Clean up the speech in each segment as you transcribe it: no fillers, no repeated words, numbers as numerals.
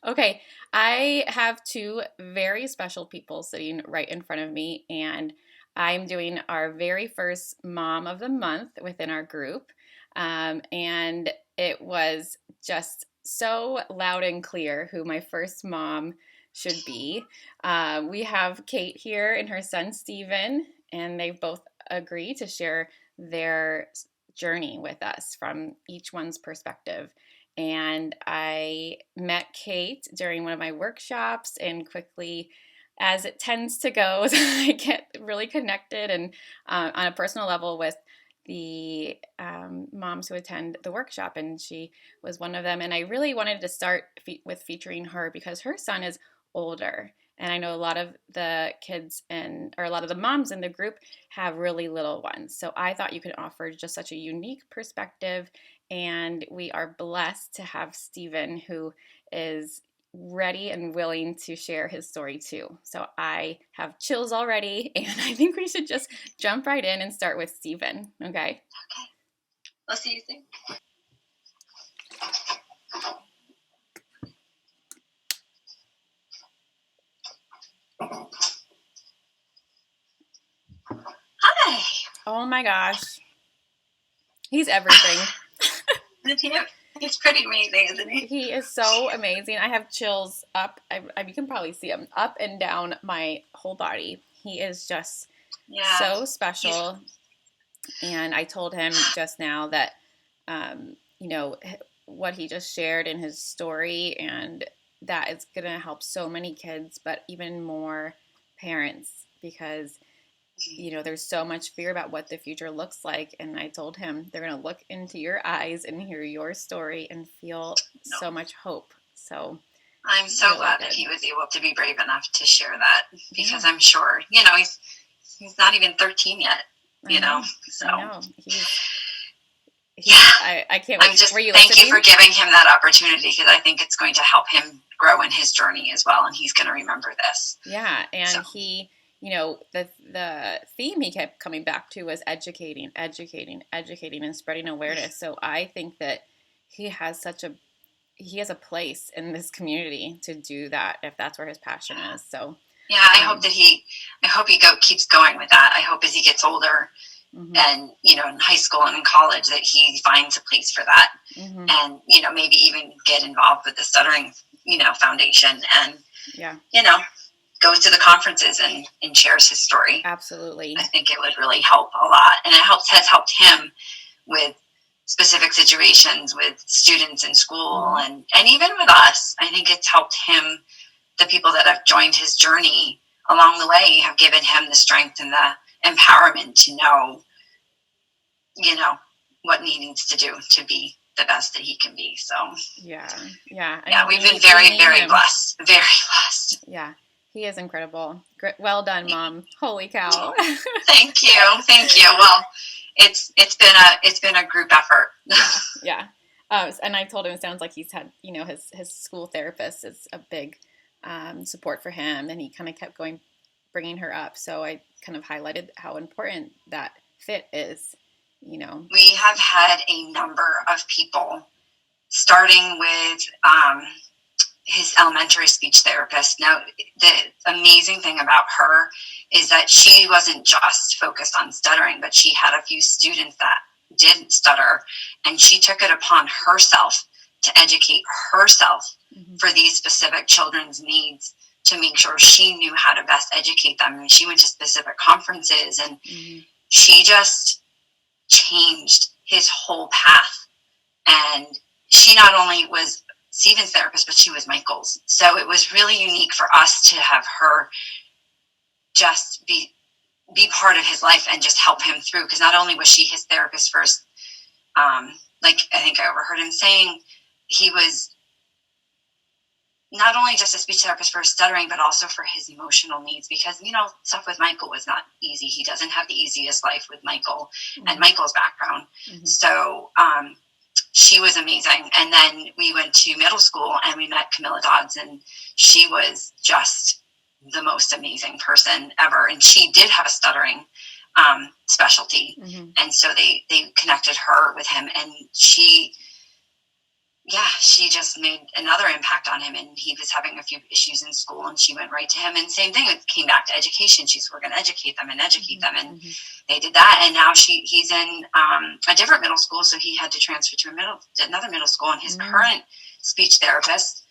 Okay, I have two very special people sitting right in front of me, and I'm doing our very first Mom of the Month within our group. And it was just so loud and clear who my first mom should be. We have Kate here and her son Steven, and they've both agreed to share their journey with us from each one's perspective. And I met Kate during one of my workshops, and quickly, as it tends to go, I get really connected and on a personal level with the moms who attend the workshop, and she was one of them. And I really wanted to start with featuring her because her son is older. And I know a lot of the kids or a lot of the moms in the group have really little ones. So I thought you could offer just such a unique perspective, and we are blessed to have Stephen, who is ready and willing to share his story too. So I have chills already, and I think we should just jump right in and start with Stephen. Okay. Okay. Let's see you think. Hi. Oh my gosh. He's everything. He's pretty amazing, isn't he? He is so amazing. I have chills up. You can probably see him up and down my whole body. He is just so special. And I told him just now that, what he just shared in his story, and that it's going to help so many kids, but even more parents, because there's so much fear about what the future looks like. And I told him they're going to look into your eyes and hear your story and feel so much hope. So I'm so glad that he was able to be brave enough to share that, because I'm sure, he's not even 13 yet, so. I know. I can't wait. Were you thank listening? You for giving him that opportunity, because I think it's going to help him grow in his journey as well, and he's going to remember this. Yeah, and he, the theme he kept coming back to was educating, and spreading awareness. So I think that he has a place in this community to do that, if that's where his passion is. So yeah, I hope he keeps going with that. I hope as he gets older, and in high school and in college, that he finds a place for that, and maybe even get involved with the Stuttering Foundation, and goes to the conferences and shares his story. Absolutely. I think it would really help a lot, and has helped him with specific situations with students in school, and even with us. I think it's helped him. The people that have joined his journey along the way have given him the strength and the empowerment to know, what he needs to do to be the best that he can be. So yeah, we've been very, very blessed. Very blessed. Yeah, he is incredible. Well done, Mom. Holy cow! Thank you. Well, it's been a group effort. Yeah. And I told him it sounds like he's had his school therapist is a big support for him, and he kind of kept bringing her up. So I kind of highlighted how important that fit is. We have had a number of people, starting with his elementary speech therapist. Now, the amazing thing about her is that she wasn't just focused on stuttering, but she had a few students that didn't stutter, and she took it upon herself to educate herself for these specific children's needs, to make sure she knew how to best educate them. And she went to specific conferences, and she just changed his whole path. And she not only was Stephen's therapist, but she was Michael's. So it was really unique for us to have her just be part of his life and just help him through. Because not only was she his therapist first, like I think I overheard him saying, he was not only just a speech therapist for stuttering, but also for his emotional needs, because, stuff with Michael was not easy. He doesn't have the easiest life with Michael and Michael's background. So she was amazing. And then we went to middle school and we met Camilla Dodds, and she was just the most amazing person ever. And she did have a stuttering specialty. And so they connected her with him, and she yeah, she just made another impact on him, and he was having a few issues in school, and she went right to him. And same thing, it came back to education. She's, we're going to educate them and educate them, and they did that. And now he's in a different middle school, so he had to transfer to another middle school. And his current speech therapist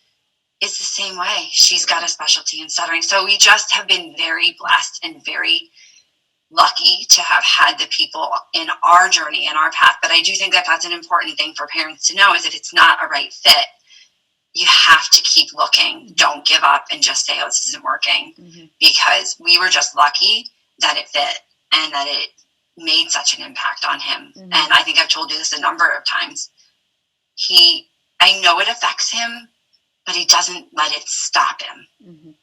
is the same way. She's got a specialty in stuttering. So we just have been very blessed and very lucky to have had the people in our journey and our path. But I do think that that's an important thing for parents to know, is if it's not a right fit, you have to keep looking. Don't give up and just say, oh, this isn't working, because we were just lucky that it fit and that it made such an impact on him. And I think I've told you this a number of times. I know it affects him, but he doesn't let it stop him,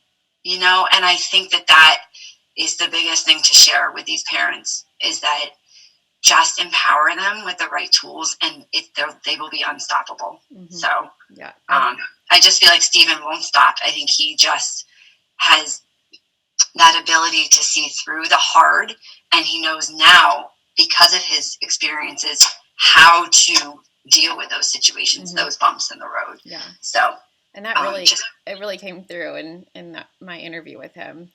you know? And I think that is the biggest thing to share with these parents, is that just empower them with the right tools, and they will be unstoppable. So I just feel like Stephen won't stop. I think he just has that ability to see through the hard, and he knows now, because of his experiences, how to deal with those situations, those bumps in the road. Yeah. So, and that really, it really came through in my interview with him.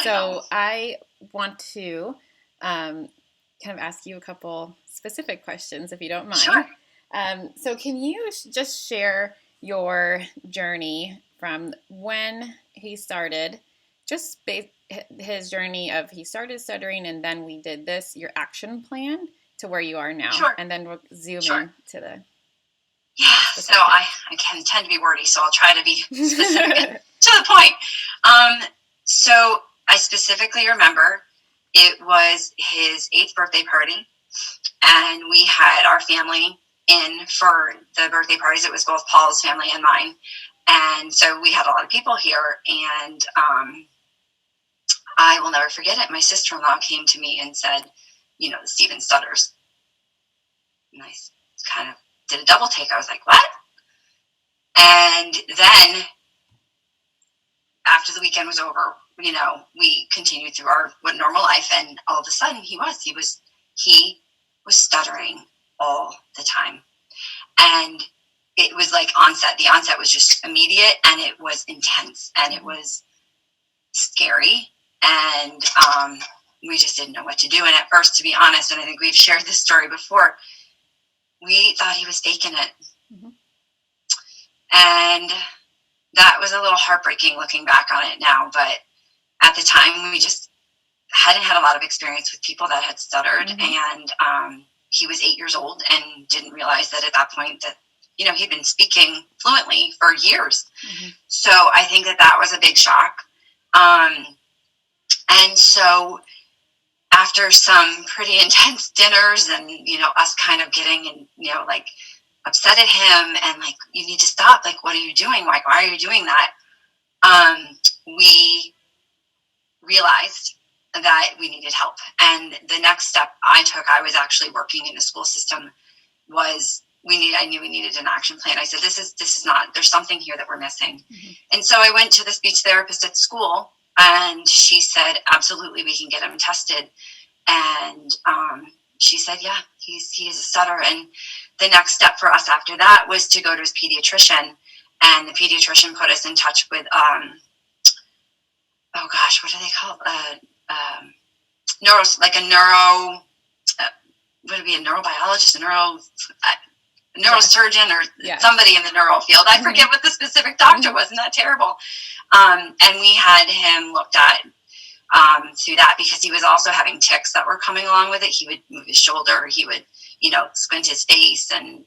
So I want to kind of ask you a couple specific questions, if you don't mind. Sure. So can you just share your journey from when he started, just his journey of he started stuttering, and then we did this, your action plan, to where you are now? Sure. And then we'll zoom in to the... Yeah, so I can tend to be wordy, so I'll try to be specific and to the point. So I specifically remember it was his 8th birthday party, and we had our family in for the birthday parties. It was both Paul's family and mine. And so we had a lot of people here, and I will never forget it. My sister-in-law came to me and said, you know, Stephen stutters. And I kind of did a double take. I was like, what? And then after the weekend was over, you know, we continued through our normal life, and all of a sudden he was stuttering all the time. And it was like onset. The onset was just immediate, and it was intense, and it was scary. And we just didn't know what to do. And at first, to be honest, and I think we've shared this story before, we thought he was faking it. And that was a little heartbreaking looking back on it now. But at the time, we just hadn't had a lot of experience with people that had stuttered. And he was 8 years old and didn't realize that at that point that, you know, he'd been speaking fluently for years. So I think that was a big shock. And so after some pretty intense dinners and, you know, us kind of getting, and, you know, like upset at him and like, you need to stop. Like, what are you doing? Like, why are you doing that? We realized that we needed help. And the next step I took, I was actually working in a school system, was I knew we needed an action plan. I said, this is not, there's something here that we're missing. And so I went to the speech therapist at school, and she said, absolutely, we can get him tested. And she said, yeah, he is a stutterer. And the next step for us after that was to go to his pediatrician. And the pediatrician put us in touch with, oh gosh, what are they called? Would it be a neurobiologist, a neurosurgeon, or somebody in the neuro field? I forget what the specific doctor was. Isn't that terrible? And we had him looked at through that, because he was also having tics that were coming along with it. He would move his shoulder, he would, you know, squint his face, and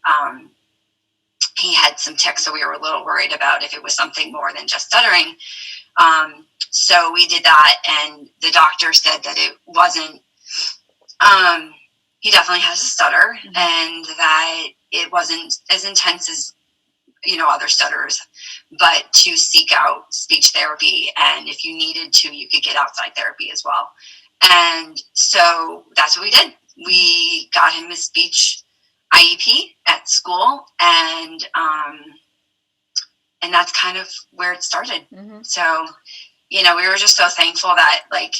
he had some tics, so we were a little worried about if it was something more than just stuttering. So we did that, and the doctor said that it wasn't, he definitely has a stutter, and that it wasn't as intense as, you know, other stutterers, but to seek out speech therapy. And if you needed to, you could get outside therapy as well. And so that's what we did. We got him a speech IEP at school, and that's kind of where it started. So, you know, we were just so thankful that, like,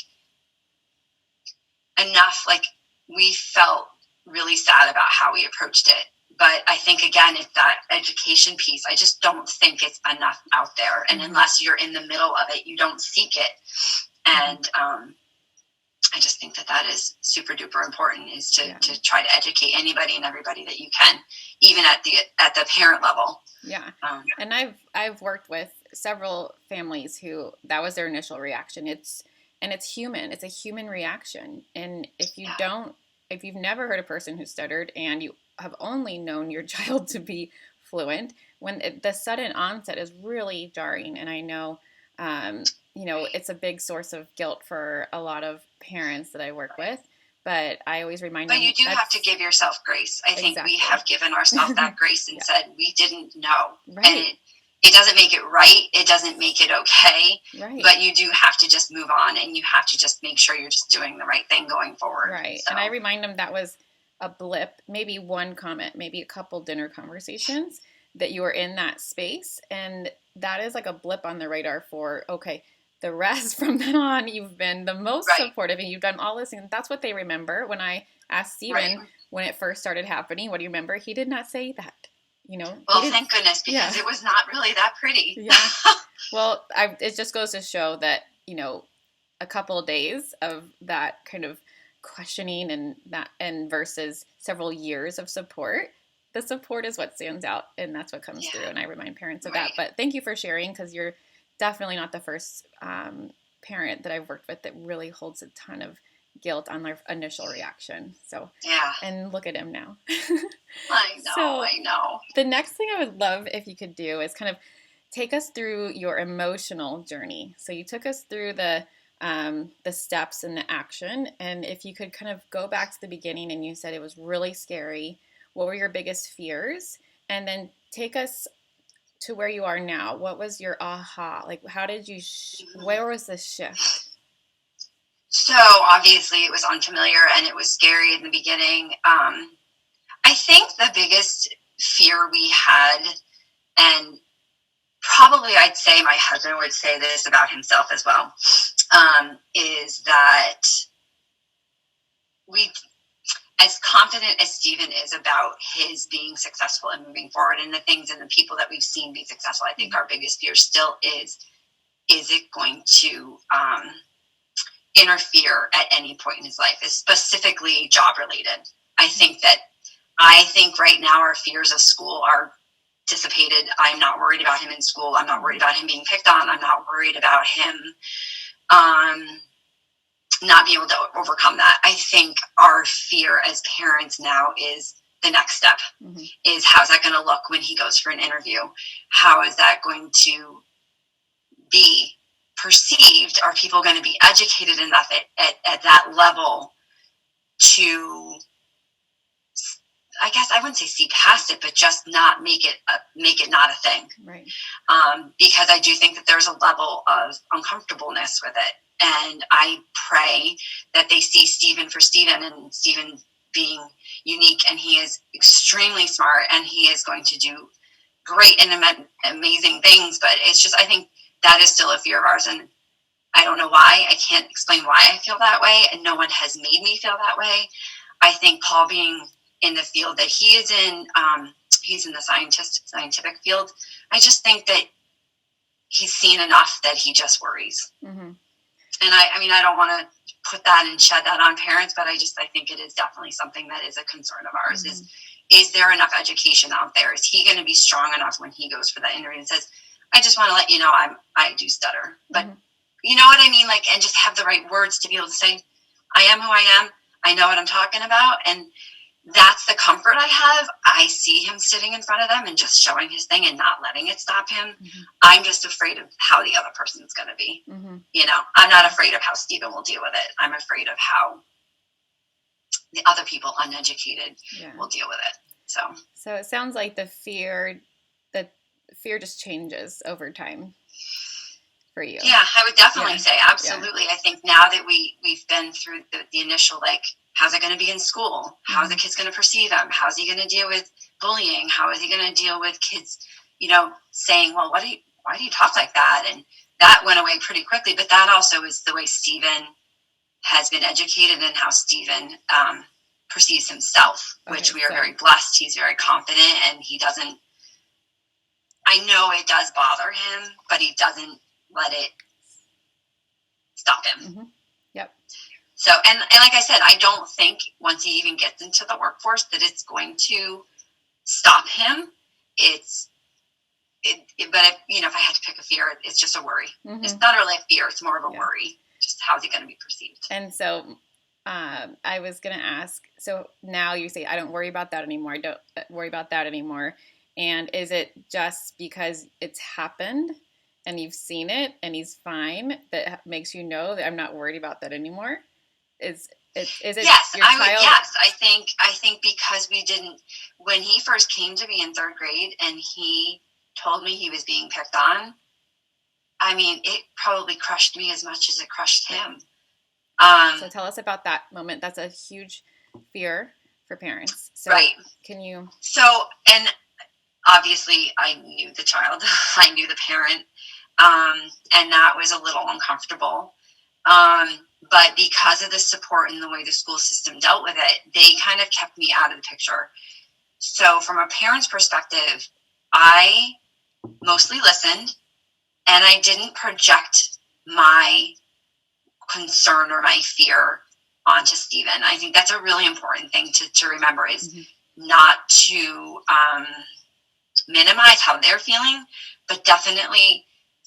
we felt really sad about how we approached it, But I think, again, if that education piece, I just don't think it's enough out there. And unless you're in the middle of it, you don't seek it. And I just think that is super duper important, is to try to educate anybody and everybody that you can, even at the parent level. Yeah. And I've worked with several families who that was their initial reaction. It's human. It's a human reaction. And if you've never heard a person who stuttered and you have only known your child to be fluent, when the sudden onset is really jarring. And I know, it's a big source of guilt for a lot of parents that I work with. But I always remind them. But you do have to give yourself grace. I think we have given ourselves that grace and said we didn't know. Right. And it doesn't make it right. It doesn't make it okay. Right. But you do have to just move on, and you have to just make sure you're just doing the right thing going forward. Right. So. And I remind them that was a blip, maybe one comment, maybe a couple dinner conversations that you were in that space. And that is like a blip on the radar for, okay, the rest from then on, you've been the most supportive and you've done all this. And that's what they remember. When I asked Stephen when it first started happening, what do you remember? He did not say that, Well, thank goodness, because it was not really that pretty. Yeah. Well, it just goes to show that, a couple of days of that kind of questioning and versus several years of support, the support is what stands out, and that's what comes through. And I remind parents of that. But thank you for sharing, because you're definitely not the first parent that I've worked with that really holds a ton of guilt on their initial reaction. So, and look at him now. I know. The next thing I would love if you could do is kind of take us through your emotional journey. So you took us through the steps and the action. And if you could kind of go back to the beginning, and you said it was really scary. What were your biggest fears? And then take us to where you are now. What was your aha? Like, how did you, where was the shift? So obviously it was unfamiliar and it was scary in the beginning. I think the biggest fear we had, and probably I'd say my husband would say this about himself as well, is that as confident as Stephen is about his being successful and moving forward and the things and the people that we've seen be successful, I think our biggest fear still is it going to interfere at any point in his life, specifically job related. I think right now our fears of school are dissipated. I'm not worried about him in school. I'm not worried about him being picked on. I'm not worried about him not being able to overcome that. I think our fear as parents now is the next step, is how's that going to look when he goes for an interview? How is that going to be perceived? Are people going to be educated enough at that level to, I guess I wouldn't say see past it, but just not make it not a thing. Right. Because I do think that there's a level of uncomfortableness with it. And I pray that they see Stephen for Stephen, and Stephen being unique, and he is extremely smart, and he is going to do great and amazing things. But it's just, I think that is still a fear of ours. And I don't know why. I can't explain why I feel that way. And no one has made me feel that way. I think Paul being in the field that he is in, he's in the scientific field. I just think that he's seen enough that he just worries. Mm-hmm. And I don't want to put that and shed that on parents, but I think it is definitely something that is a concern of ours. Mm-hmm. Is there enough education out there? Is he going to be strong enough when he goes for that interview and says, I just want to let you know I do stutter, but you know what I mean? Like, and just have the right words to be able to say, I am who I am. I know what I'm talking about. And that's the comfort I have. I see him sitting in front of them and just showing his thing and not letting it stop him. Mm-hmm. I'm just afraid of how the other person's going to be. Mm-hmm. I'm not afraid of how Stephen will deal with it. I'm afraid of how the other people, uneducated, will deal with it. So it sounds like the fear just changes over time for you. Yeah, I would definitely say absolutely. Yeah. I think now that we've been through the initial, like, how's it going to be in school? How's the kids going to perceive him? How's he going to deal with bullying? How is he going to deal with kids, saying, well, why do you talk like that? And that went away pretty quickly. But that also is the way Stephen has been educated and how Stephen perceives himself, which we are very blessed. He's very confident, and he doesn't, I know it does bother him, but he doesn't let it stop him. Mm-hmm. Yep. So, and like I said, I don't think once he even gets into the workforce that it's going to stop him. But if I had to pick a fear, it's just a worry. Mm-hmm. It's not really a fear. It's more of a worry. Just how's it going to be perceived? And so I was going to ask, so now you say, I don't worry about that anymore. I don't worry about that anymore. And is it just because it's happened and you've seen it and he's fine that makes you know that I'm not worried about that anymore? Is it yes, your child? Yes, I think because we didn't, when he first came to me in third grade and he told me he was being picked on, I mean, it probably crushed me as much as it crushed him. So tell us about that moment. That's a huge fear for parents. So right. Can you? So, and obviously I knew the child, I knew the parent, and that was a little uncomfortable. But because of the support and the way the school system dealt with it, they kind of kept me out of the picture. So from a parent's perspective, I mostly listened, and I didn't project my concern or my fear onto Stephen. I think that's a really important thing to remember is mm-hmm. not to minimize how they're feeling, but definitely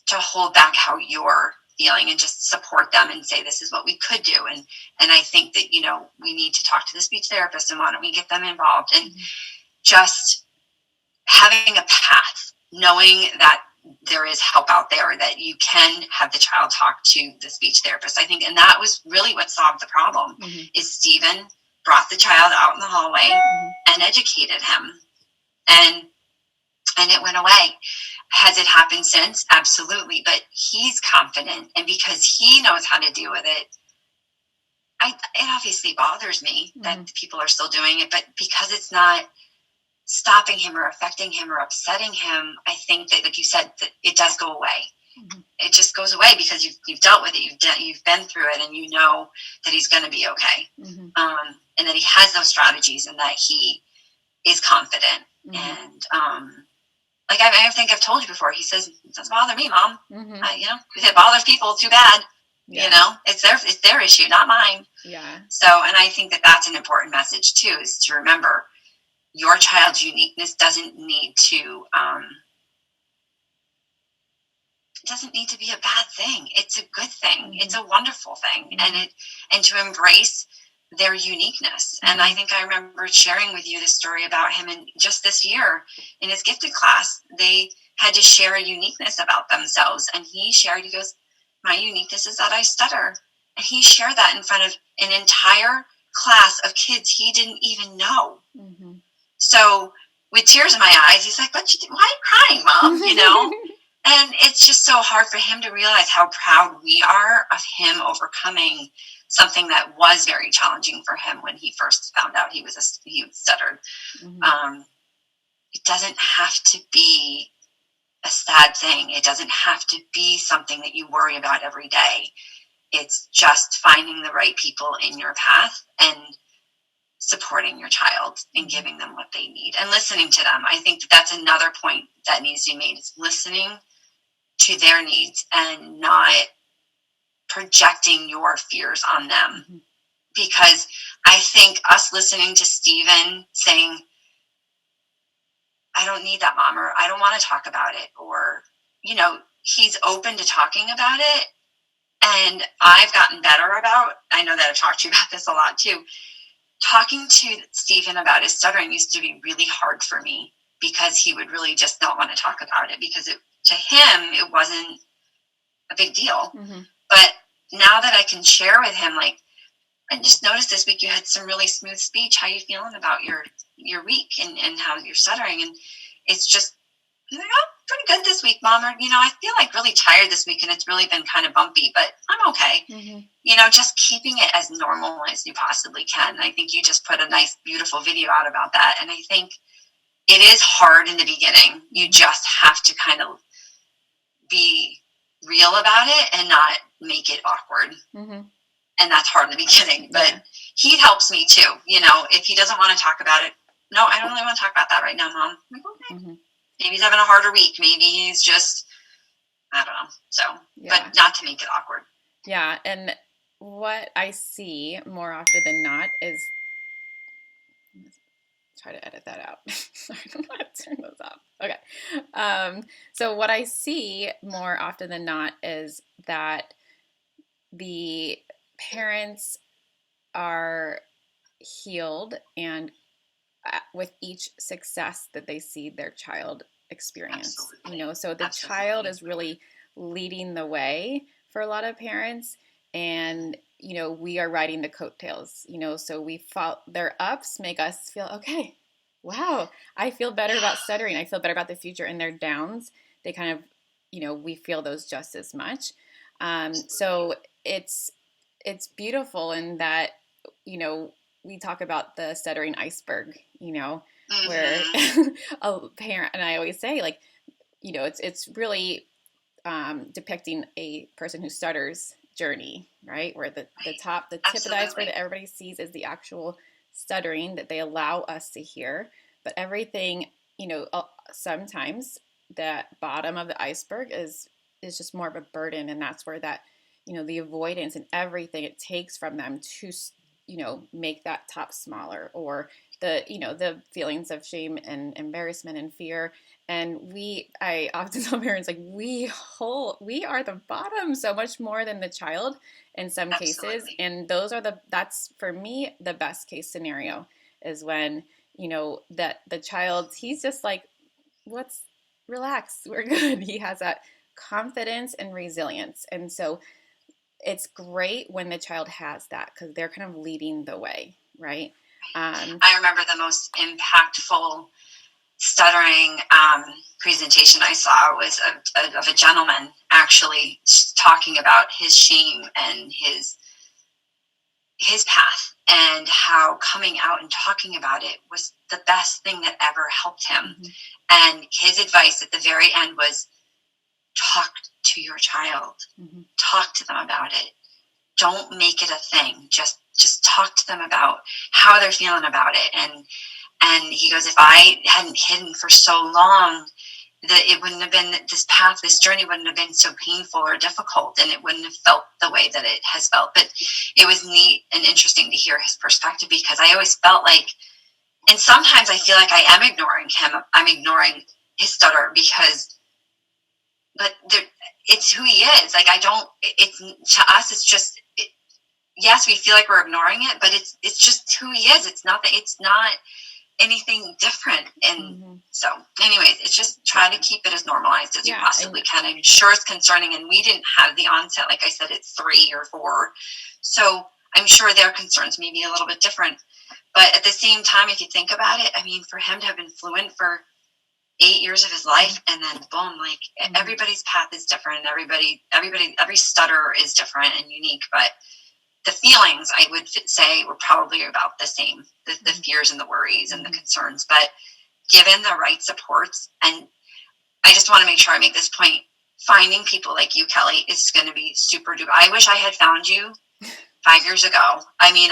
to hold back how you're feeling and just support them and say, this is what we could do. And I think that, we need to talk to the speech therapist and why don't we get them involved, and mm-hmm. just having a path, knowing that there is help out there, that you can have the child talk to the speech therapist. I think, and that was really what solved the problem mm-hmm. is Stephen brought the child out in the hallway mm-hmm. and educated him. And it went away. Has it happened since? Absolutely. But he's confident. And because he knows how to deal with it, it obviously bothers me mm-hmm. that people are still doing it. But because it's not stopping him or affecting him or upsetting him, I think that, like you said, that it does go away. Mm-hmm. It just goes away because you've dealt with it. You've been through it, and you know that he's going to be okay. Mm-hmm. And that he has those strategies, and that he is confident. Mm-hmm. And like I think I've told you before, he says, it doesn't bother me, Mom. Mm-hmm. If it bothers people, too bad. Yeah. It's their issue, not mine. Yeah. So, and I think that that's an important message too, is to remember your child's uniqueness doesn't need to, it doesn't need to be a bad thing. It's a good thing. Mm-hmm. It's a wonderful thing. Mm-hmm. And to embrace their uniqueness. Mm-hmm. And I think I remember sharing with you the story about him, and just this year in his gifted class, they had to share a uniqueness about themselves. And he goes, my uniqueness is that I stutter. And he shared that in front of an entire class of kids he didn't even know. Mm-hmm. So with tears in my eyes, he's like, why are you crying, Mom? And it's just so hard for him to realize how proud we are of him overcoming something that was very challenging for him when he first found out he stuttered. Mm-hmm. It doesn't have to be a sad thing. It doesn't have to be something that you worry about every day. It's just finding the right people in your path and supporting your child and giving them what they need and listening to them. I think that's another point that needs to be made, is listening to their needs and not projecting your fears on them. Mm-hmm. Because I think us listening to Stephen saying, I don't need that, Mom, or I don't want to talk about it, or, he's open to talking about it. And I've gotten better I know that I've talked to you about this a lot too. Talking to Stephen about his stuttering used to be really hard for me because he would really just not want to talk about it because to him, it wasn't a big deal. Mm-hmm. But now that I can share with him, like, I just noticed this week you had some really smooth speech. How are you feeling about your week and how you're stuttering? And it's just, pretty good this week, Mom. Or, I feel like really tired this week and it's really been kind of bumpy, but I'm okay. Mm-hmm. Just keeping it as normal as you possibly can. I think you just put a nice, beautiful video out about that. And I think it is hard in the beginning. You just have to kind of be real about it and not make it awkward. Mm-hmm. and that's hard in the beginning, but Yeah. he helps me too. You know, if he doesn't want to talk about it, no, I don't really want to talk about that right now, Mom. I'm like, okay. Mm-hmm. Maybe he's having a harder week. Maybe he's just, I don't know. So, Yeah. but not to make it awkward. Yeah. And what I see more often than not is, try to edit that out. Sorry, I don't know how to turn those off. Okay. So what I see more often than not is that the parents are healed and with each success that they see their child experience. Absolutely. You know, so the Absolutely. child is really leading the way for a lot of parents, and you know, we are riding the coattails. You know, so we fall, their ups make us feel okay. Wow, I feel better about stuttering. I feel better about the future. And their downs, they kind of, you know, we feel those just as much. So it's beautiful in that, you know, we talk about the stuttering iceberg, you know, where a parent, and I always say, like, you know, it's really depicting a person who stutters journey, right? Where the top, the tip of the iceberg that everybody sees is the actual stuttering that they allow us to hear. But everything, you know, sometimes that bottom of the iceberg is just more of a burden, and that's where that, you know, the avoidance and everything it takes from them to, you know, make that top smaller, or the, you know, the feelings of shame and embarrassment and fear. And I often tell parents, like, we are the bottom so much more than the child in some cases. And that's for me, the best case scenario is when, you know, that the child, he's just like, relax, we're good. He has that confidence and resilience. And so it's great when the child has that, because they're kind of leading the way, right? I remember the most impactful stuttering presentation I saw was of a gentleman actually talking about his shame and his path, and how coming out and talking about it was the best thing that ever helped him. And his advice at the very end was, talk to your child. Talk to them about it. Don't make it a thing. Just talk to them about how they're feeling about it. And he goes, if I hadn't hidden for so long, that it wouldn't have been, this path, this journey wouldn't have been so painful or difficult, and it wouldn't have felt the way that it has felt. But it was neat and interesting to hear his perspective, because I always felt like, and sometimes I feel like I am ignoring him. I'm ignoring his stutter but it's who he is. Like, it's, to us, it's just, yes, we feel like we're ignoring it, but it's just who he is. It's not anything different. And so anyways, it's just try to keep it as normalized as you possibly can. I'm sure it's concerning, and we didn't have the onset, like I said, it's 3 or 4. So I'm sure their concerns may be a little bit different. But at the same time, if you think about it, I mean, for him to have been fluent for 8 years of his life, and then boom, like everybody's path is different. Every stutter is different and unique, but the feelings, I would say, were probably about the same, the fears and the worries and the concerns. But given the right supports, and I just want to make sure I make this point, finding people like you, Kelly, is going to be super duper. I wish I had found you 5 years ago. I mean,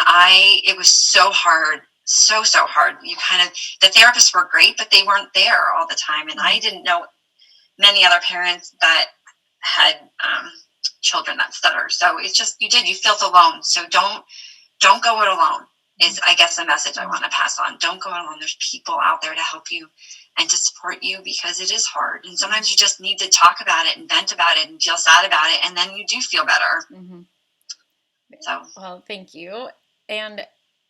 it was so hard, so hard. The therapists were great, but they weren't there all the time. And I didn't know many other parents that had children that stutter. So it's just, you felt alone. So don't go it alone is, I guess, the message I want to pass on. Don't go it alone. There's people out there to help you and to support you, because it is hard. And sometimes you just need to talk about it and vent about it and feel sad about it. And then you do feel better. So, well, thank you. And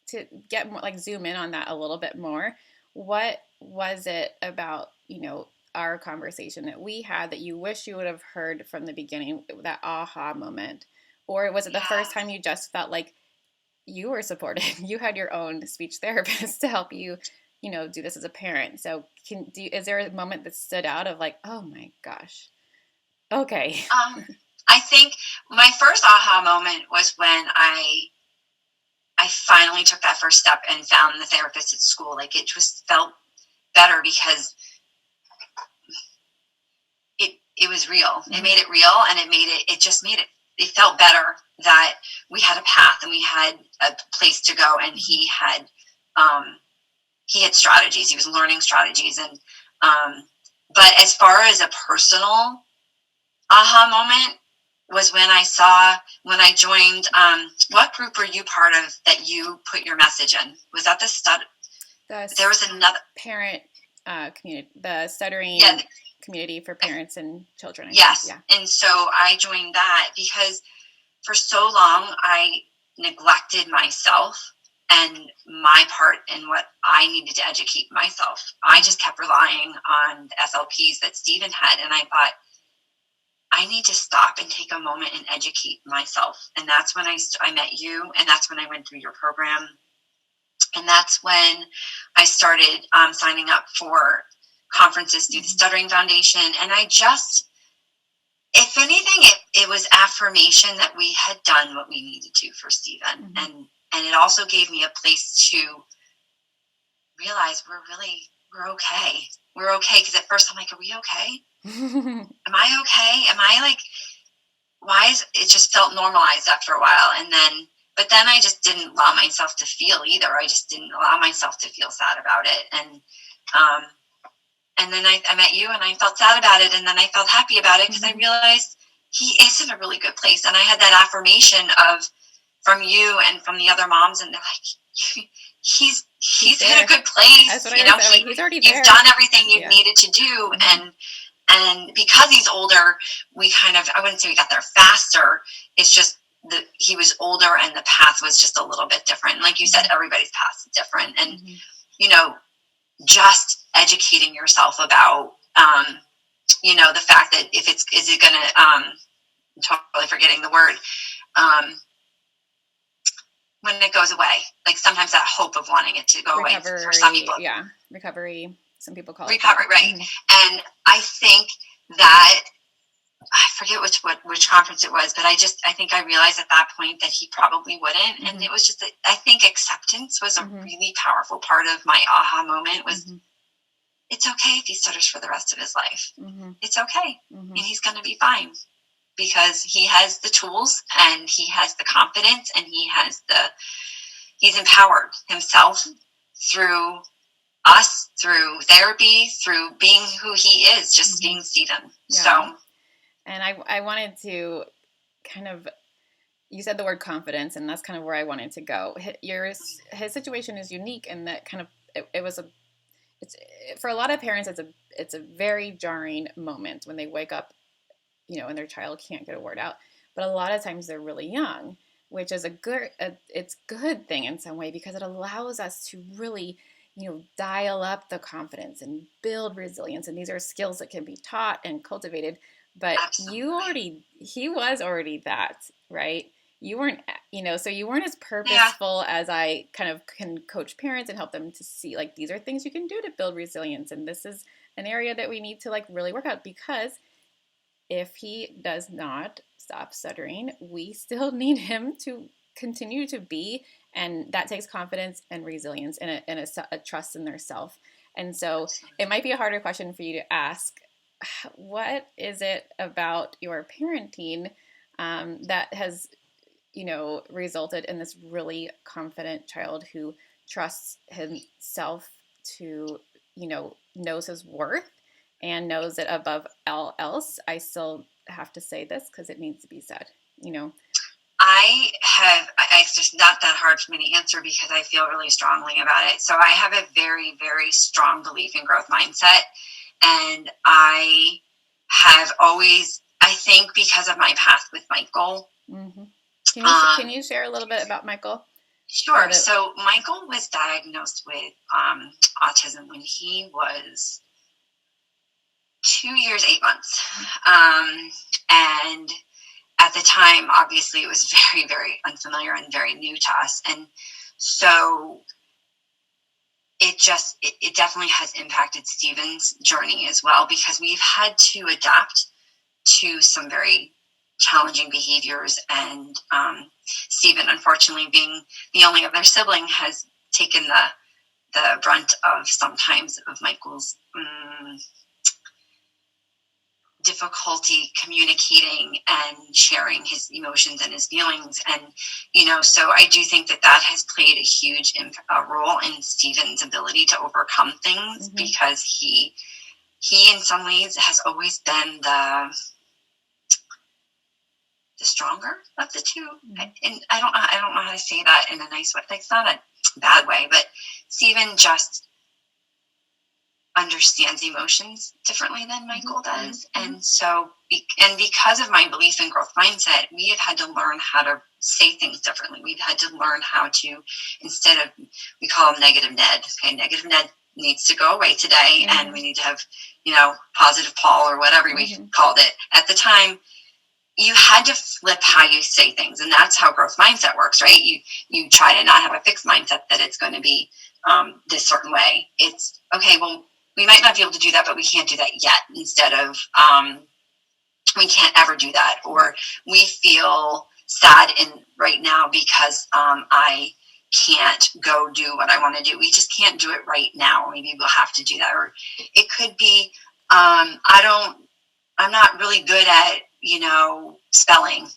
to get more, like, zoom in on that a little bit more, what was it about, you know, our conversation that we had that you wish you would have heard from the beginning, that aha moment? Or was it the first time you just felt like you were supported? You had your own speech therapist to help you, you know, do this as a parent. So is there a moment that stood out of like, oh my gosh, okay. I think my first aha moment was when I finally took that first step and found the therapist at school. Like, it just felt better, because it was real. It made it real, and it just made it it felt better that we had a path and we had a place to go, and he had strategies. He was learning strategies, and but as far as a personal aha moment was when I joined. What group were you part of that you put your message in? Was that there was another parent community, the Stuttering community for parents and children. Yes. Yeah. And so I joined that because for so long I neglected myself and my part in what I needed to educate myself. I just kept relying on the SLPs that Stephen had, and I thought, I need to stop and take a moment and educate myself. And that's when I met you, and that's when I went through your program. And that's when I started signing up for conferences through the Stuttering Foundation. And I just, if anything, it was affirmation that we had done what we needed to for Stephen. And it also gave me a place to realize we're okay. We're okay. Because at first I'm like, are we okay? Am I okay? Am I like, why is it just felt normalized after a while? But then I just didn't allow myself to feel either. I just didn't allow myself to feel sad about it. And then I met you, and I felt sad about it. And then I felt happy about it because I realized he is in a really good place. And I had that affirmation from you and from the other moms, and they're like, he's in a good place. That's what I said. Like, he's already there. You've done everything you needed to do. And because he's older, I wouldn't say we got there faster. It's just that he was older and the path was just a little bit different. And like you said, everybody's path is different. And, just educating yourself about, the fact that is it going to, I'm totally forgetting the word, when it goes away, like sometimes that hope of wanting it to go away for some people. Yeah. Recovery. Some people call it recovery. Right. And I think that, I forget which conference it was, but I think I realized at that point that he probably wouldn't. And it was just, I think acceptance was a really powerful part of my aha moment was, it's okay if he stutters for the rest of his life. It's okay. And he's going to be fine because he has the tools and he has the confidence and he's empowered himself through us, through therapy, through being who he is, just being Stephen. Yeah. So. And I wanted to you said the word confidence, and that's kind of where I wanted to go. His situation is unique in that it's for a lot of parents, it's a very jarring moment when they wake up, and their child can't get a word out. But a lot of times they're really young, which is it's good thing in some way because it allows us to really, dial up the confidence and build resilience. And these are skills that can be taught and cultivated. But Absolutely. he was already that, right? You weren't, so you weren't as purposeful as I kind of can coach parents and help them to see, like, these are things you can do to build resilience. And this is an area that we need to, like, really work out, because if he does not stop stuttering, we still need him to continue to be, and that takes confidence and resilience and a trust in their self. And so it might be a harder question for you to ask. What is it about your parenting that has, resulted in this really confident child who trusts himself to, knows his worth and knows it above all else? I still have to say this because it needs to be said, it's just not that hard for me to answer because I feel really strongly about it. So I have a very, very strong belief in growth mindset. And I have always, I think because of my path with Michael. Can you share a little bit about Michael? Sure. So Michael was diagnosed with autism when he was 2 years, 8 months. And at the time, obviously, it was very, very unfamiliar and very new to us. And so it definitely has impacted Stephen's journey as well, because we've had to adapt to some very challenging behaviors. And Stephen, unfortunately, being the only other sibling, has taken the brunt of sometimes of Michael's difficulty communicating and sharing his emotions and his feelings. And, so I do think that has played a huge role in Stephen's ability to overcome things, because he in some ways has always been the stronger of the two. And I don't know how to say that in a nice way. Like, it's not a bad way, but Stephen just understands emotions differently than Michael does. And so, because of my belief in growth mindset, we have had to learn how to say things differently. We've had to learn how to, instead of, we call him negative Ned. Okay, negative Ned needs to go away today, and we need to have, positive Paul, or whatever we called it at the time. You had to flip how you say things, and that's how growth mindset works, right? You try to not have a fixed mindset that it's going to be this certain way. It's okay. Well, we might not be able to do that, but we can't do that yet. Instead of we can't ever do that, or we feel sad right now because I can't go do what I want to do. We just can't do it right now. Maybe we'll have to do that, or it could be I'm not really good at spelling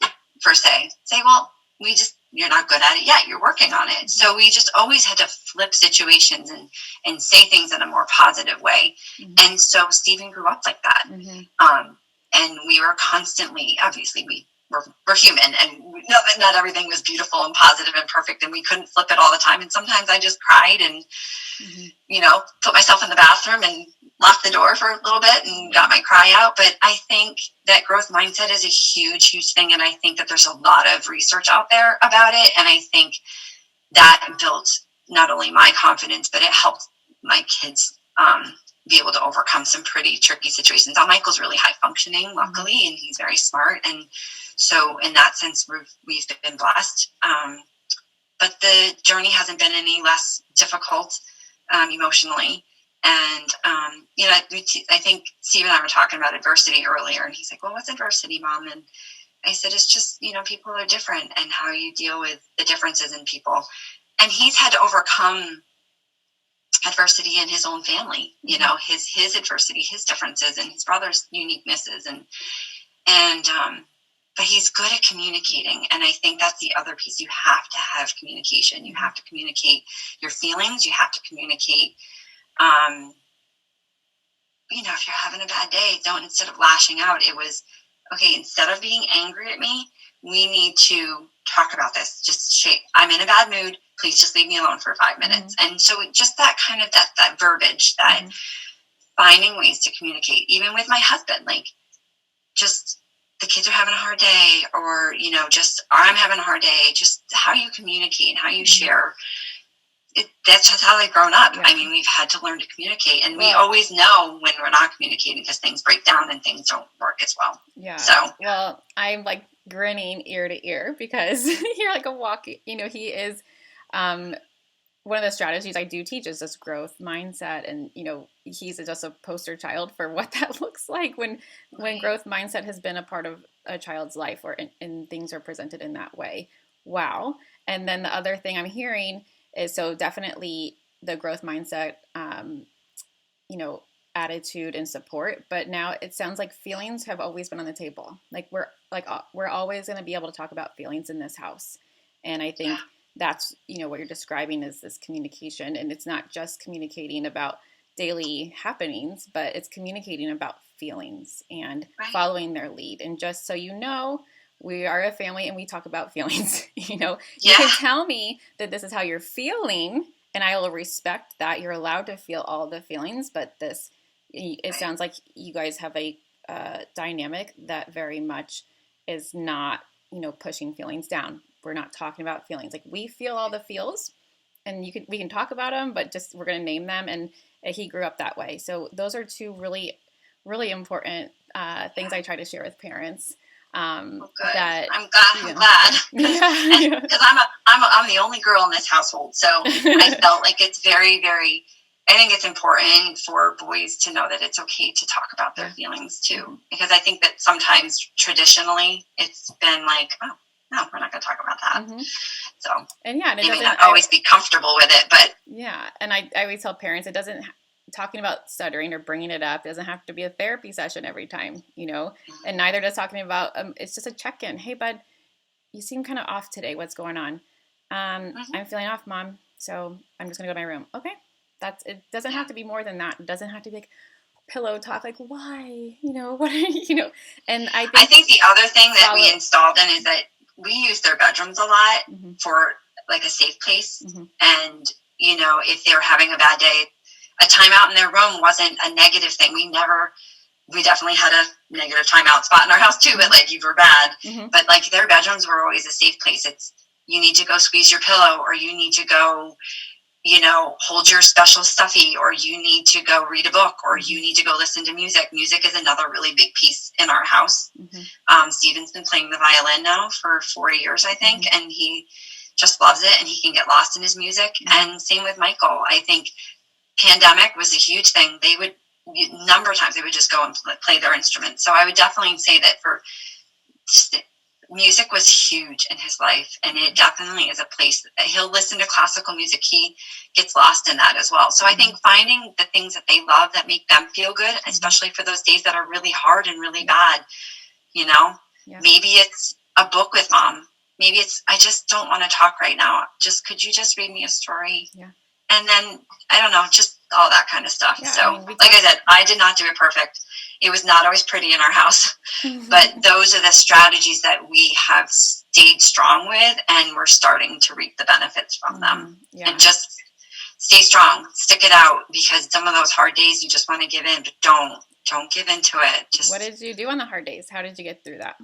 per se. Say, well, you're not good at it yet. You're working on it. So we just always had to flip situations and say things in a more positive way. And so Stephen grew up like that. And we were constantly, obviously we're human, and we know that not everything was beautiful and positive and perfect, and we couldn't flip it all the time. And sometimes I just cried and, put myself in the bathroom and locked the door for a little bit and got my cry out. But I think that growth mindset is a huge, huge thing. And I think that there's a lot of research out there about it. And I think that built not only my confidence, but it helped my kids be able to overcome some pretty tricky situations. Now, Michael's really high functioning, luckily, and he's very smart. And so in that sense, we've been blessed. But the journey hasn't been any less difficult emotionally. And, I think Steve and I were talking about adversity earlier, and he's like, well, what's adversity, Mom? And I said, it's just, people are different, and how you deal with the differences in people. And he's had to overcome adversity in his own family, his adversity, his differences, and his brother's uniquenesses. But he's good at communicating. And I think that's the other piece. You have to have communication. You have to communicate your feelings. You have to communicate, if you're having a bad day, instead of lashing out, it was, okay, instead of being angry at me, we need to talk about this. I'm in a bad mood. Please just leave me alone for 5 minutes. And so just that kind of, that verbiage, that finding ways to communicate, even with my husband, like, just, the kids are having a hard day, or, I'm having a hard day, just how you communicate and how you share. That's just how they've grown up. Yeah. I mean, we've had to learn to communicate, and we always know when we're not communicating, because things break down and things don't work as well. Yeah. So, well, I'm like grinning ear to ear, because you're like a walking, he is, one of the strategies I do teach is this growth mindset. And, he's just a poster child for what that looks like when growth mindset has been a part of a child's life, and things are presented in that way. Wow. And then the other thing I'm hearing is, so definitely the growth mindset, attitude and support, but now it sounds like feelings have always been on the table. Like we're always going to be able to talk about feelings in this house. And I think that's, what you're describing is this communication, and it's not just communicating about daily happenings, but it's communicating about feelings and following their lead. And just so we are a family and we talk about feelings. You can tell me that this is how you're feeling, and I will respect that. You're allowed to feel all the feelings, but it sounds like you guys have a dynamic that very much is not, pushing feelings down. We're not talking about feelings. Like, we feel all the feels, and we can talk about them, but just, we're going to name them. And he grew up that way. So those are two really, really important things I try to share with parents. I'm glad. Because I'm the only girl in this household, so I felt like it's very, very. I think it's important for boys to know that it's okay to talk about their feelings too, because I think that sometimes traditionally it's been like, oh no, we're not going to talk about that. So, and it may not always be comfortable with it, but and I always tell parents, it doesn't talking about stuttering or bringing it up doesn't have to be a therapy session every time, and neither does talking about, it's just a check-in. Hey, bud, you seem kind of off today. What's going on? Mm-hmm. I'm feeling off, Mom. So I'm just going to go to my room. Okay. It doesn't Yeah. have to be more than that. It doesn't have to be like pillow talk, like, why, what are and I think the other thing that follow, we installed in is that we use their bedrooms a lot mm-hmm. for like a safe place. Mm-hmm. And, if they're having a bad day, a timeout in their room wasn't a negative thing. We definitely had a negative timeout spot in our house too, but like you were bad. Mm-hmm. But like their bedrooms were always a safe place. It's, you need to go squeeze your pillow, or you need to go, hold your special stuffy, or you need to go read a book, or you need to go listen to music. Music is another really big piece in our house. Mm-hmm. Steven's been playing the violin now for 4 years, I think, mm-hmm. and he just loves it, and he can get lost in his music. Mm-hmm. And same with Michael. I think pandemic was a huge thing. They would, a number of times, they would just go and play their instruments. So I would definitely say that for just music was huge in his life, and it definitely is a place that he'll listen to classical music. He gets lost in that as well. So I think finding the things that they love that make them feel good, especially for those days that are really hard and really bad, maybe it's a book with Mom. Maybe it's, I just don't want to talk right now. Could you just read me a story? Yeah. And then, I don't know, just all that kind of stuff. Yeah, so like I said, I did not do it perfect. It was not always pretty in our house, but those are the strategies that we have stayed strong with, and we're starting to reap the benefits from them. Yeah. And just stay strong, stick it out, because some of those hard days you just want to give in, but don't give into it. Just, what did you do on the hard days? How did you get through that?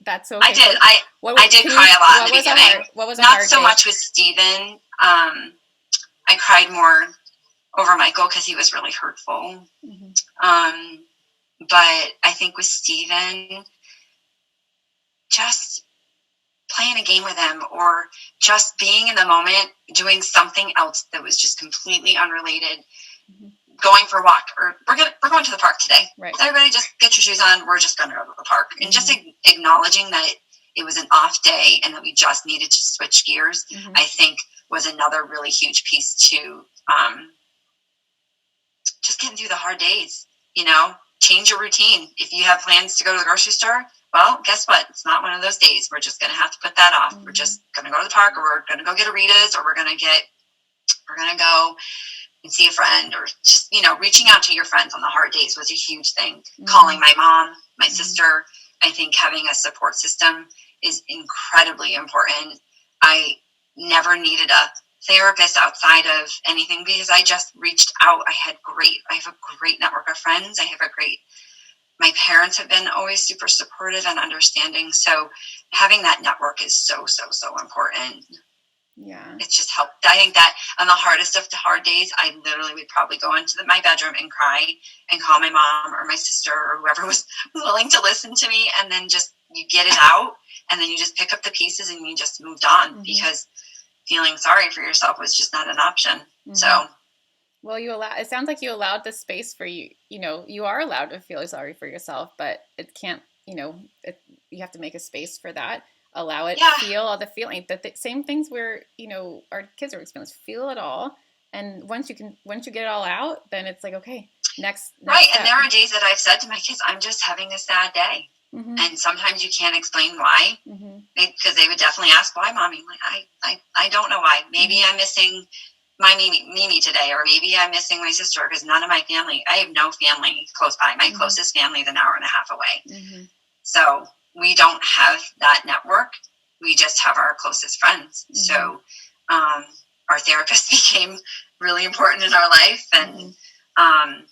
That's okay. I did. I did cry a lot in the beginning. What was a not hard so day? much with Steven. I cried more over Michael because he was really hurtful. Mm-hmm. But I think with Steven, just playing a game with him, or just being in the moment, doing something else that was just completely unrelated. Mm-hmm. Going for a walk, or we're going to the park today. Right. Everybody just get your shoes on. We're just going to go to the park. Mm-hmm. And just acknowledging that it was an off day and that we just needed to switch gears, mm-hmm. I think was another really huge piece to just getting through the hard days. Change your routine. If you have plans to go to the grocery store, well, guess what? It's not one of those days. We're just going to have to put that off. Mm-hmm. We're just going to go to the park, or we're going to go get a Rita's, or we're going to go and see a friend, or just, reaching out to your friends on the hard days was a huge thing. Mm-hmm. Calling my mom, my mm-hmm. sister. I think having a support system is incredibly important. I never needed a therapist outside of anything, because I just reached out. I have a great network of friends. My parents have been always super supportive and understanding. So having that network is so, so, so important. Yeah. It's just helped. I think that on the hardest of the hard days, I literally would probably go into my bedroom and cry and call my mom or my sister or whoever was willing to listen to me. And then just, you get it out, and then you just pick up the pieces and you just moved on, mm-hmm. because feeling sorry for yourself was just not an option. Mm-hmm. So. Well, it sounds like you allowed the space for you, you are allowed to feel sorry for yourself, but it can't, you have to make a space for that. Allow it, yeah. Feel all the feeling, the same things where, our kids are experiencing, feel it all. And once you get it all out, then it's like, okay, next right. Step. And there are days that I've said to my kids, I'm just having a sad day. Mm-hmm. And sometimes you can't explain why, mm-hmm. because they would definitely ask, why, Mommy? Like, I don't know why. Maybe mm-hmm. I'm missing my Mimi today, or maybe I'm missing my sister, because none of my family, I have no family close by. My mm-hmm. closest family is an hour and a half away. Mm-hmm. So we don't have that network. We just have our closest friends. Mm-hmm. So our therapist became really important in our life. And mm-hmm. I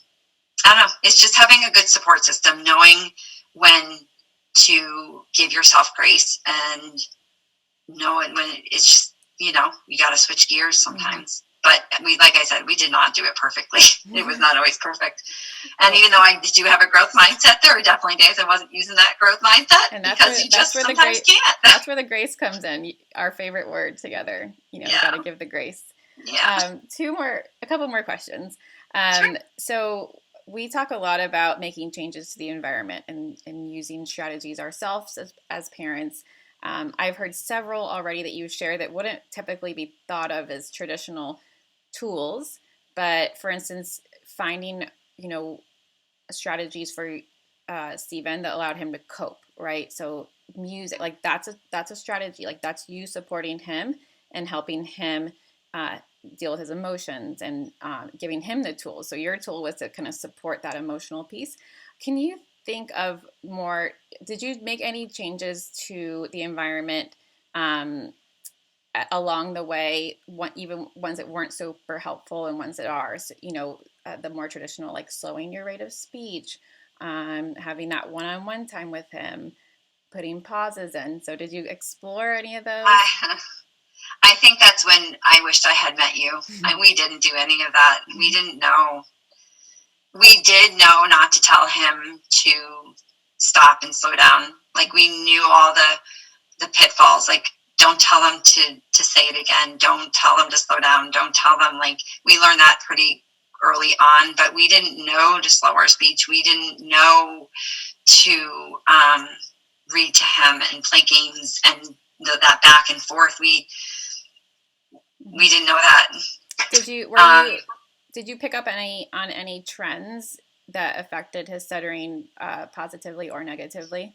don't know, it's just having a good support system, knowing when to give yourself grace, and knowing when it's just, you got to switch gears sometimes. Mm-hmm. But like I said, we did not do it perfectly. It was not always perfect. And even though I do have a growth mindset, there were definitely days I wasn't using that growth mindset, and because you just sometimes can't. That's where the grace comes in. Our favorite word together. Yeah. You got to give the grace. Yeah. A couple more questions. Sure. So we talk a lot about making changes to the environment and using strategies ourselves as parents. I've heard several already that you share that wouldn't typically be thought of as traditional tools. But for instance, finding, strategies for Stephen that allowed him to cope, right? So music, like that's a strategy. Like that's you supporting him and helping him uh, deal with his emotions and giving him the tools. So your tool was to kind of support that emotional piece. Can you think of more? Did you make any changes to the environment along the way, even ones that weren't super helpful and ones that are, so, the more traditional, like slowing your rate of speech, having that one-on-one time with him, putting pauses in. So did you explore any of those? I think that's when I wished I had met you. We didn't do any of that. We didn't know. We did know not to tell him to stop and slow down. Like we knew all the pitfalls. Like don't tell them to say it again. Don't tell them to slow down. Don't tell them, like, we learned that pretty early on, but we didn't know to slow our speech. We didn't know to read to him and play games and that back and forth. We didn't know that. Did you pick up on any trends that affected his stuttering positively or negatively?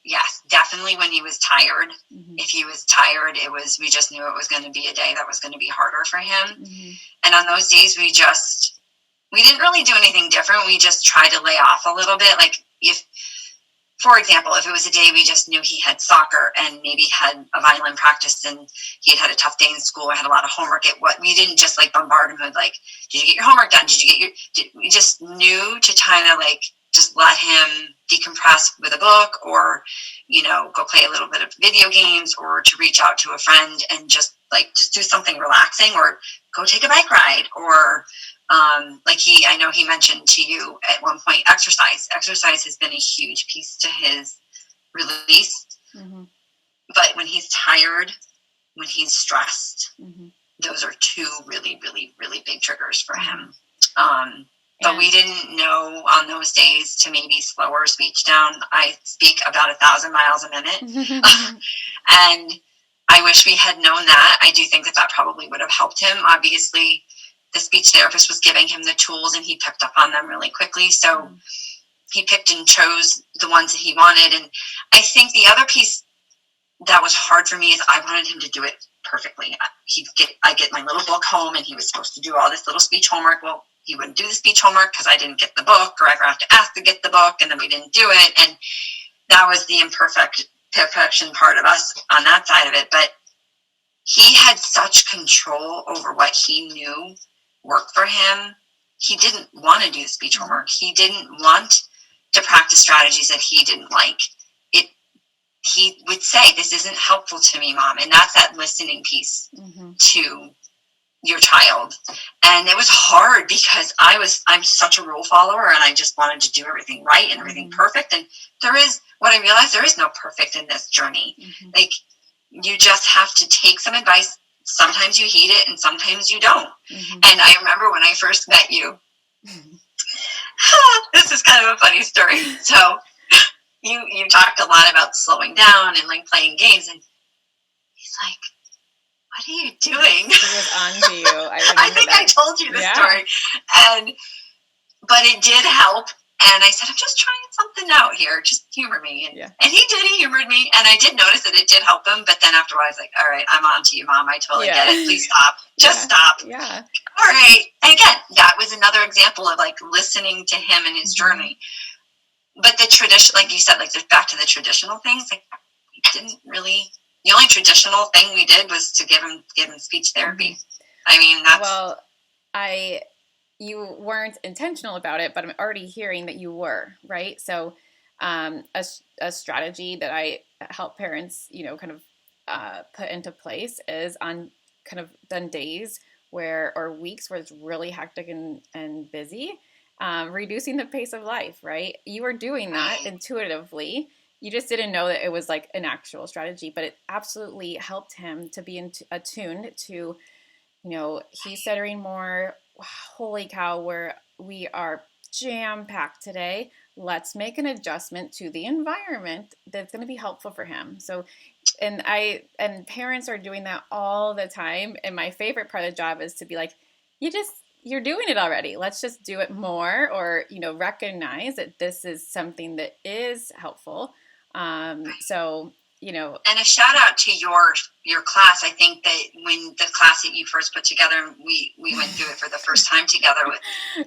Yes, definitely when he was tired. Mm-hmm. If he was tired, we just knew it was going to be a day that was going to be harder for him. Mm-hmm. And on those days, we didn't really do anything different. We just tried to lay off a little bit. Like for example, if it was a day we just knew he had soccer and maybe had a violin practice and he had a tough day in school or had a lot of homework, we didn't just like bombard him with like, did you get your homework done? We just knew to kind of like just let him decompress with a book or, go play a little bit of video games or to reach out to a friend and just do something relaxing or go take a bike ride or, I know he mentioned to you at one point, exercise. Exercise has been a huge piece to his release. Mm-hmm. But when he's tired, when he's stressed, mm-hmm. those are two really, really, really big triggers for him. But we didn't know on those days to maybe slow our speech down. I speak about 1,000 miles a minute. And I wish we had known that. I do think that probably would have helped him. Obviously, the speech therapist was giving him the tools and he picked up on them really quickly. So he picked and chose the ones that he wanted. And I think the other piece that was hard for me is I wanted him to do it perfectly. I get my little book home and he was supposed to do all this little speech homework. Well, he wouldn't do the speech homework because I didn't get the book or I ever have to ask to get the book. And then we didn't do it. And that was the perfection part of us on that side of it. But he had such control over what he knew worked for him. He didn't want to do the speech homework. He didn't want to practice strategies that he didn't like. He would say, "This isn't helpful to me, Mom." And that's that listening piece to your child. And it was hard because I'm such a rule follower and I just wanted to do everything right and everything perfect. And what I realized, there is no perfect in this journey. Like, you just have to take some advice. Sometimes you heed it and sometimes you don't. And I remember when I first met you, this is kind of a funny story. So you talked a lot about slowing down and like playing games, and he's like, "What are you doing?" He was on to you. I think I told you this story. But it did help. And I said, "I'm just trying something out here. Just humor me." And he did. He humored me. And I did notice that it did help him. But then after a while, I was like, "All right, I'm on to you, Mom. I totally get it. Please stop. Just stop." Yeah. All right. And again, that was another example of like listening to him and his journey. But the tradition, like you said, like back to the traditional things, like we didn't really. The only traditional thing we did was to give him speech therapy. I mean, that's you weren't intentional about it, but I'm already hearing that you were, right? So a strategy that I help parents, kind of put into place is on kind of done days or weeks where it's really hectic and busy, reducing the pace of life, right? You were doing that intuitively. You just didn't know that it was like an actual strategy, but it absolutely helped him to be attuned to, he's stuttering more. Holy cow, we are jam-packed today. Let's make an adjustment to the environment that's going to be helpful for him. So, and parents are doing that all the time. And my favorite part of the job is to be like, you're doing it already. Let's just do it more, or, recognize that this is something that is helpful. So, And a shout out to your class. I think that when the class that you first put together, we went through it for the first time together with.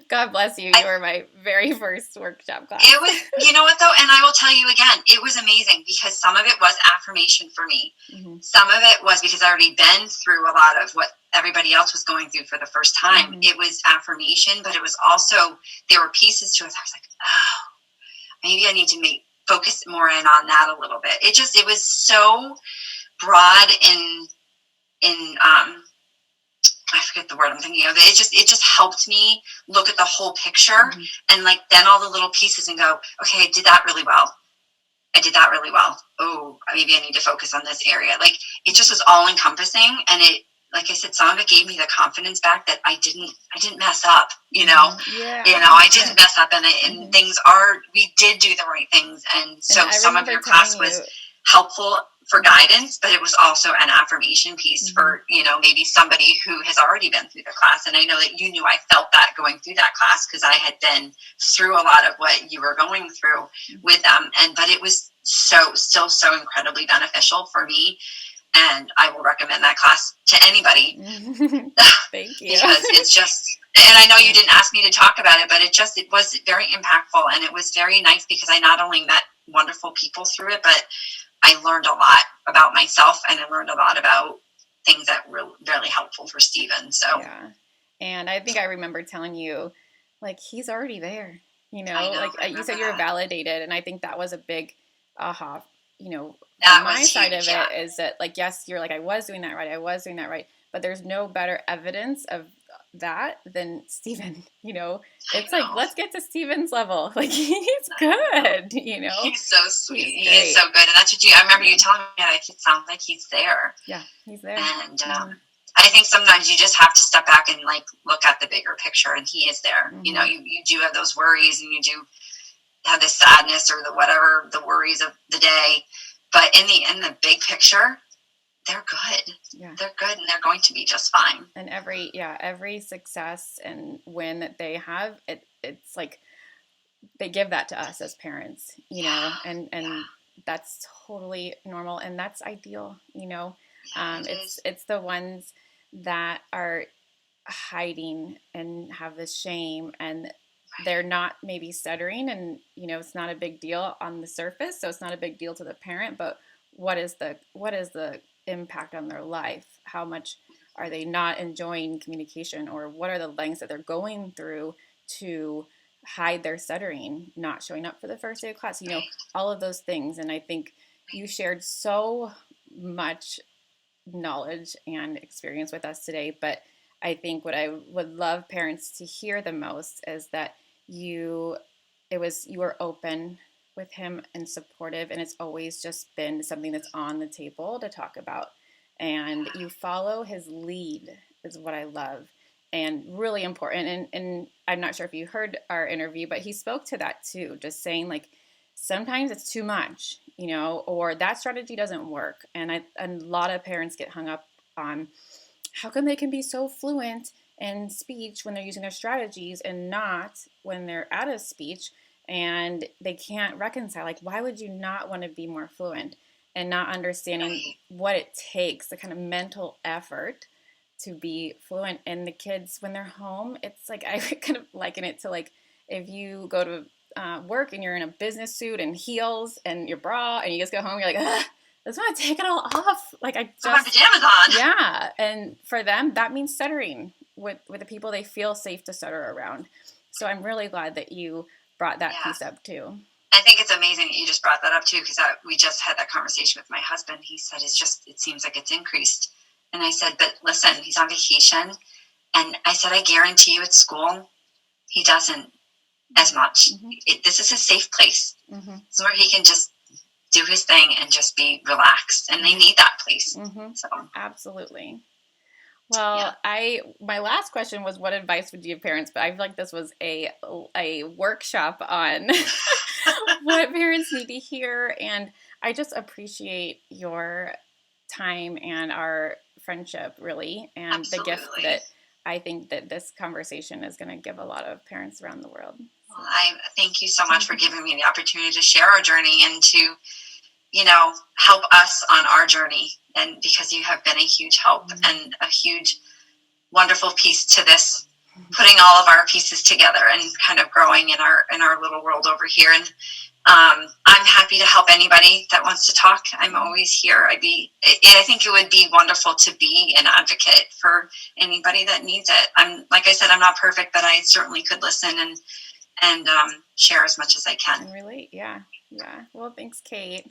God bless you. You were my very first workshop class. It was, you know what though, and I will tell you again, it was amazing because some of it was affirmation for me. Mm-hmm. Some of it was because I already been through a lot of what everybody else was going through for the first time. Mm-hmm. It was affirmation, but it was also, there were pieces to it. I was like, oh, maybe I need to focus more in on that a little bit. It was so broad in I forget the word I'm thinking of. It just helped me look at the whole picture, mm-hmm. and like then all the little pieces and go, okay, I did that really well. Oh, maybe I need to focus on this area. Like it just was all encompassing, and it, like I said, some of it gave me the confidence back that I didn't mess up, I didn't mess up, and mm-hmm. We did do the right things. And so some of your class was helpful for guidance, but it was also an affirmation piece, mm-hmm. for, maybe somebody who has already been through the class. And I know that you knew I felt that going through that class because I had been through a lot of what you were going through, mm-hmm. with them. But it was still so incredibly beneficial for me. And I will recommend that class to anybody. Thank you. Because it's just, and I know you didn't ask me to talk about it, but it was very impactful, and it was very nice because I not only met wonderful people through it, but I learned a lot about myself, and I learned a lot about things that were really helpful for Stephen. So yeah, and I think I remember telling you, like, he's already there. You said you were validated, and I think that was a big aha. That my was side huge, of it is that, like, yes, you're like, I was doing that right, but there's no better evidence of that than Stephen. It's like, let's get to Stephen's level. Like, he's good. He's so sweet. He is so good, and that's what I remember you telling me that it sounds like he's there. Yeah, he's there. And I think sometimes you just have to step back and like look at the bigger picture, and he is there. Mm-hmm. You do have those worries, and you do have this sadness or the worries of the day. But in the big picture, they're good. Yeah. They're good, and they're going to be just fine. And every success and win that they have, it's like they give that to us as parents, and that's totally normal, and that's ideal, it's the ones that are hiding and have this shame, and they're not maybe stuttering, and it's not a big deal on the surface, so it's not a big deal to the parent, but what is the impact on their life? How much are they not enjoying communication, or what are the lengths that they're going through to hide their stuttering, not showing up for the first day of class, all of those things. And I think you shared so much knowledge and experience with us today, but I think what I would love parents to hear the most is that you were open with him and supportive, and it's always just been something that's on the table to talk about, and you follow his lead is what I love, and really important. And I'm not sure if you heard our interview, but he spoke to that too, just saying, like, sometimes it's too much, or that strategy doesn't work. And a lot of parents get hung up on how come they can be so fluent in speech when they're using their strategies and not when they're out of speech, and they can't reconcile. Like, why would you not want to be more fluent, and not understanding what it takes, the kind of mental effort to be fluent. And the kids, when they're home, it's like, I kind of liken it to, like, if you go to work and you're in a business suit and heels and your bra, and you just go home, you're like, ugh, I just want to take it all off. Like, I just have pajamas on. Yeah. And for them, that means stuttering with the people they feel safe to stutter around. So I'm really glad that you brought that piece up too. I think it's amazing that you just brought that up too, because we just had that conversation with my husband. He said, it seems like it's increased. And I said, but listen, he's on vacation. And I said, I guarantee you at school, he doesn't as much. Mm-hmm. This is a safe place. Mm-hmm. It's where he can just do his thing and just be relaxed. And they need that place. Mm-hmm. So absolutely. Well, Yeah. my last question was what advice would you give parents, but I feel like this was a workshop on what parents need to hear, and I just appreciate your time and our friendship really, and the gift that Absolutely. I think that this conversation is going to give a lot of parents around the world. Well, So, I thank you so much for giving me the opportunity to share our journey and to, help us on our journey. And because you have been a huge help and a huge, wonderful piece to this, putting all of our pieces together and kind of growing in our little world over here. And I'm happy to help anybody that wants to talk. I'm always here. I think it would be wonderful to be an advocate for anybody that needs it. Like I said, I'm not perfect, but I certainly could listen and share as much as I can. and relate, yeah. Yeah. Well, thanks, Kate.